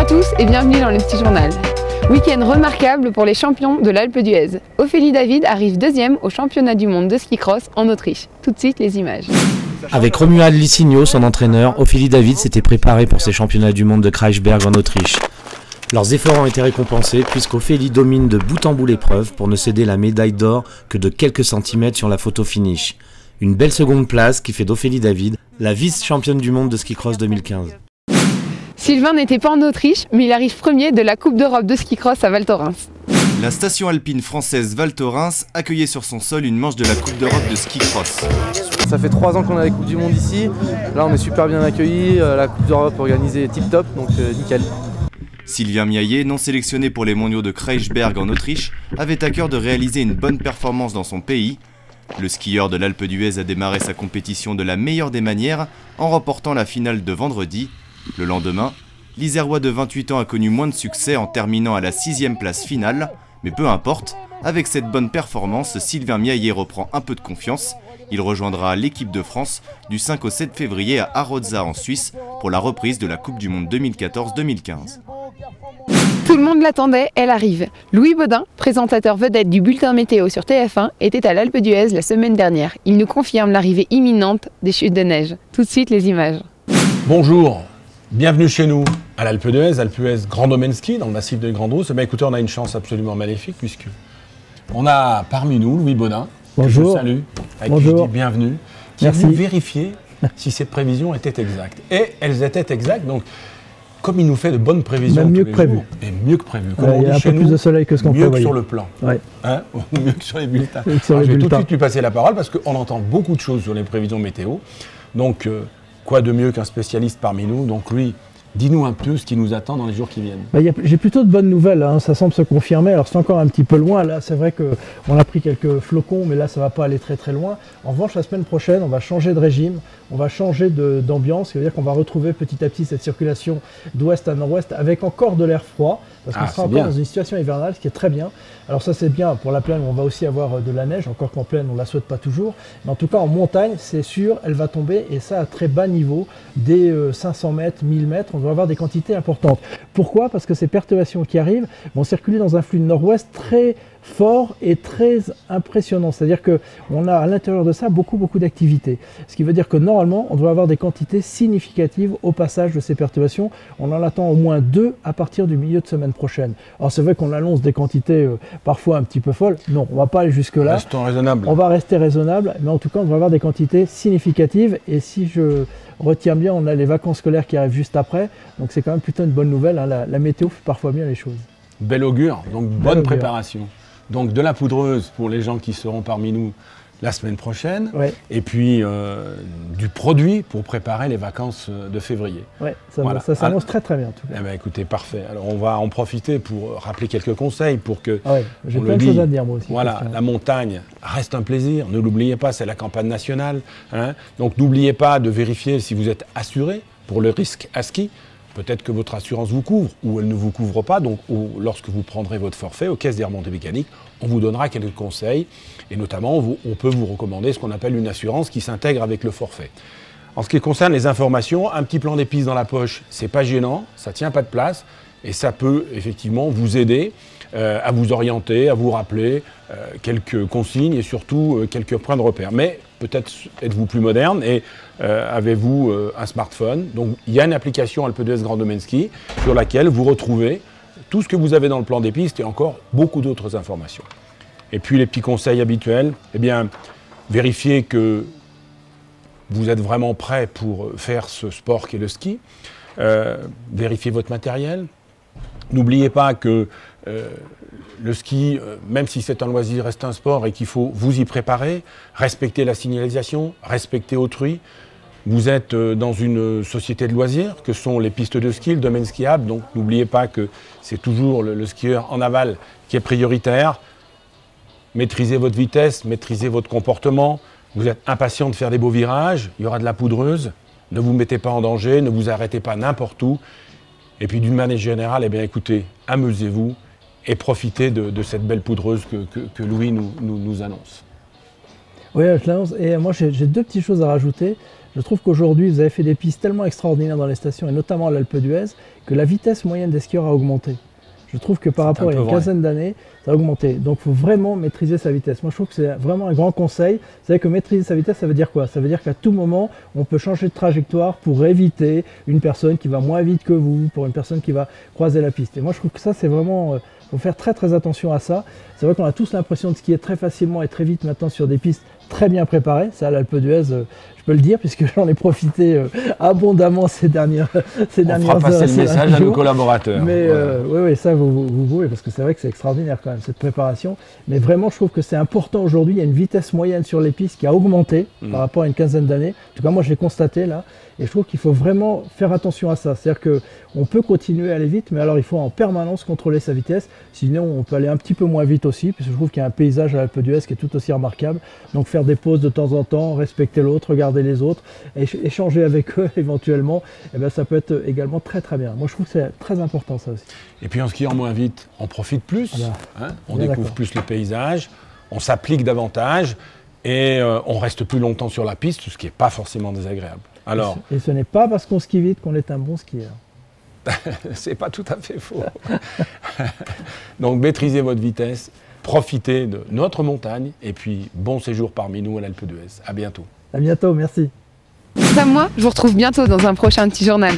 tous et bienvenue dans le petit journal. Week-end remarquable pour les champions de l'Alpe d'Huez. Ophélie David arrive deuxième au championnat du monde de ski cross en Autriche. Tout de suite les images. Avec Romuald Licigno, son entraîneur, Ophélie David s'était préparée pour ces championnats du monde de Kreisberg en Autriche. Leurs efforts ont été récompensés puisqu'Ophélie domine de bout en bout l'épreuve pour ne céder la médaille d'or que de quelques centimètres sur la photo finish. Une belle seconde place qui fait d'Ophélie David la vice-championne du monde de ski cross 2015. Sylvain n'était pas en Autriche, mais il arrive premier de la Coupe d'Europe de ski cross à Val Thorens. La station alpine française Val Thorens accueillait sur son sol une manche de la Coupe d'Europe de ski cross. Ça fait 3 ans qu'on a la Coupe du Monde ici. Là, on est super bien accueillis. La Coupe d'Europe organisée tip top, donc nickel. Sylvain Miaillet, non sélectionné pour les mondiaux de Kreisberg en Autriche, avait à cœur de réaliser une bonne performance dans son pays. Le skieur de l'Alpe d'Huez a démarré sa compétition de la meilleure des manières en remportant la finale de vendredi. Le lendemain, l'Isérois de 28 ans a connu moins de succès en terminant à la 6e place finale. Mais peu importe, avec cette bonne performance, Sylvain Miaillet reprend un peu de confiance. Il rejoindra l'équipe de France du 5 au 7 février à Arosa en Suisse pour la reprise de la Coupe du Monde 2014-2015. Tout le monde l'attendait, elle arrive. Louis Baudin, présentateur vedette du bulletin météo sur TF1, était à l'Alpe d'Huez la semaine dernière. Il nous confirme l'arrivée imminente des chutes de neige. Tout de suite les images. Bonjour, bienvenue chez nous à l'Alpe d'Huez, Alpe d'Huez Grand Domaine Ski, dans le massif de Grande-Rousse. Écoutez, on a une chance absolument maléfique puisque on a parmi nous Louis Baudin. Bonjour. Que je salue, avec Bonjour. qui je dis bienvenue, qui Merci. a vérifié si ces prévisions étaient exactes. Et elles étaient exactes, donc comme il nous fait de bonnes prévisions Même mieux tous les que prévu. jours, et mieux que prévu. Comme Ouais, on il y a dit un chez peu plus nous, de soleil que ce qu'on mieux que prévoyait. sur le plan. Ouais. Hein, ou mieux que sur les bulletins. Que sur Alors, les je vais tout de bulletins. suite lui passer la parole parce qu'on entend beaucoup de choses sur les prévisions météo. Donc, quoi de mieux qu'un spécialiste parmi nous? Donc lui, dis-nous un peu ce qui nous attend dans les jours qui viennent. Bah, j'ai plutôt de bonnes nouvelles, hein. Ça semble se confirmer. Alors c'est encore un petit peu loin, là c'est vrai qu'on a pris quelques flocons, mais là ça va pas aller très très loin. En revanche, la semaine prochaine, on va changer de régime, on va changer d'ambiance, ce qui veut dire qu'on va retrouver petit à petit cette circulation d'ouest à nord-ouest avec encore de l'air froid, parce qu'on Ah, sera c'est encore bien. dans une situation hivernale, ce qui est très bien. Alors ça c'est bien pour la plaine, où on va aussi avoir de la neige, encore qu'en plaine on la souhaite pas toujours, mais en tout cas en montagne, c'est sûr, elle va tomber, et ça à très bas niveau, dès 500 mètres, 1000 mètres, on va avoir des quantités importantes. Pourquoi? Parce que ces perturbations qui arrivent vont circuler dans un flux de nord-ouest très fort et très impressionnant. C'est-à-dire qu'on a à l'intérieur de ça beaucoup d'activités. Ce qui veut dire que normalement, on doit avoir des quantités significatives au passage de ces perturbations. On en attend au moins 2 à partir du milieu de semaine prochaine. Alors c'est vrai qu'on annonce des quantités parfois un petit peu folles. Non, on ne va pas aller jusque-là. Restons raisonnables. On va rester raisonnable, mais en tout cas, on va avoir des quantités significatives. Et si je retiens bien, on a les vacances scolaires qui arrivent juste après. Donc c'est quand même plutôt une bonne nouvelle, hein. La météo fait parfois bien les choses. Bel augure, donc bonne augure. préparation. Donc de la poudreuse pour les gens qui seront parmi nous la semaine prochaine, Ouais. et puis du produit pour préparer les vacances de février. Ouais, Voilà. ça s'annonce très très bien en tout cas. Eh bien, écoutez, parfait. Alors on va en profiter pour rappeler quelques conseils pour que, Ah ouais, j'ai on plein le de dit, choses à dire moi aussi. voilà, Christian. la montagne reste un plaisir. Ne l'oubliez pas, c'est la campagne nationale, hein. Donc n'oubliez pas de vérifier si vous êtes assuré pour le risque à ski. Peut-être que votre assurance vous couvre ou elle ne vous couvre pas. Donc lorsque vous prendrez votre forfait aux caisses des remontées mécaniques, on vous donnera quelques conseils. Et notamment, on peut vous recommander ce qu'on appelle une assurance qui s'intègre avec le forfait. En ce qui concerne les informations, un petit plan des pistes dans la poche, c'est pas gênant, ça tient pas de place. Et ça peut effectivement vous aider à vous orienter, à vous rappeler quelques consignes et surtout quelques points de repère. Mais peut-être êtes-vous plus moderne et avez-vous un smartphone. Donc il y a une application Alpe d'Huez Grand Domaine Ski sur laquelle vous retrouvez tout ce que vous avez dans le plan des pistes et encore beaucoup d'autres informations. Et puis les petits conseils habituels, eh bien vérifiez que vous êtes vraiment prêt pour faire ce sport qu'est le ski. Vérifiez votre matériel. N'oubliez pas que le ski, même si c'est un loisir, reste un sport et qu'il faut vous y préparer, respecter la signalisation, respecter autrui. Vous êtes dans une société de loisirs que sont les pistes de ski, le domaine skiable, donc n'oubliez pas que c'est toujours le skieur en aval qui est prioritaire. Maîtrisez votre vitesse, maîtrisez votre comportement. Vous êtes impatient de faire des beaux virages, il y aura de la poudreuse. Ne vous mettez pas en danger, ne vous arrêtez pas n'importe où. Et puis d'une manière générale, eh bien écoutez, amusez-vous et profitez de cette belle poudreuse que Louis nous annonce. Oui, je l'annonce. Et moi, j'ai 2 petites choses à rajouter. Je trouve qu'aujourd'hui, vous avez fait des pistes tellement extraordinaires dans les stations, et notamment à l'Alpe d'Huez, que la vitesse moyenne des skieurs a augmenté. Je trouve que par rapport à une quinzaine d'années, ça a augmenté. Donc il faut vraiment maîtriser sa vitesse. Moi je trouve que c'est vraiment un grand conseil. Vous savez que maîtriser sa vitesse, ça veut dire quoi? Ça veut dire qu'à tout moment, on peut changer de trajectoire pour éviter une personne qui va moins vite que vous, pour une personne qui va croiser la piste. Et moi je trouve que ça c'est vraiment... Il faut faire très attention à ça. C'est vrai qu'on a tous l'impression de skier très facilement et très vite maintenant sur des pistes très bien préparées. Ça, à l'Alpe d'Huez, je peux le dire puisque j'en ai profité abondamment ces dernières heures. On fera passer le message à nos collaborateurs. Mais oui, ça vous pouvez parce que c'est vrai que c'est extraordinaire quand même cette préparation. Mais vraiment, je trouve que c'est important aujourd'hui. Il y a une vitesse moyenne sur les pistes qui a augmenté par rapport à une quinzaine d'années. En tout cas, moi, je l'ai constaté là. Et je trouve qu'il faut vraiment faire attention à ça. C'est-à-dire qu'on peut continuer à aller vite, mais alors il faut en permanence contrôler sa vitesse. Sinon, on peut aller un petit peu moins vite aussi, puisque je trouve qu'il y a un paysage à l'Alpe d'Huez qui est tout aussi remarquable. Donc faire des pauses de temps en temps, respecter l'autre, regarder les autres, échanger avec eux éventuellement, eh bien, ça peut être également très bien. Moi, je trouve que c'est très important ça aussi. Et puis en skiant moins vite, on profite plus, on découvre plus le paysage, on s'applique davantage et on reste plus longtemps sur la piste, ce qui n'est pas forcément désagréable. Alors, et ce n'est pas parce qu'on skie vite qu'on est un bon skieur. C'est pas tout à fait faux. Donc maîtrisez votre vitesse, profitez de notre montagne et puis bon séjour parmi nous à l'Alpe d'Huez. À bientôt. À bientôt, merci. Quant à moi, je vous retrouve bientôt dans un prochain petit journal.